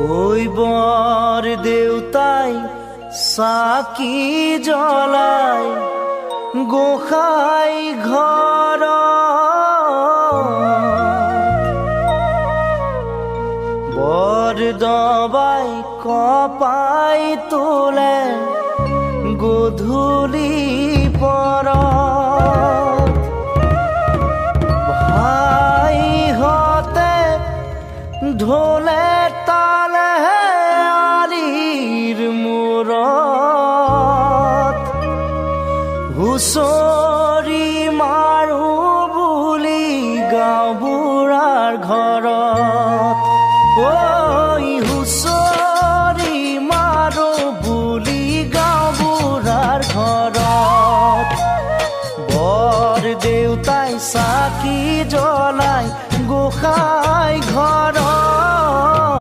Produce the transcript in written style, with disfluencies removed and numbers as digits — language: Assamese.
ওই বৰ দেউতাই চাকি জ্বলাই গোসাঁই ঘৰ বৰ দবাই কপাই তোলে গধূলি পৰত ভাইহঁতে ঢোলে তালে আলিৰ মূৰত হুঁচৰি মাৰো বুলি গাঁওবুঢ়াৰ ঘৰত ঐ হুঁচৰি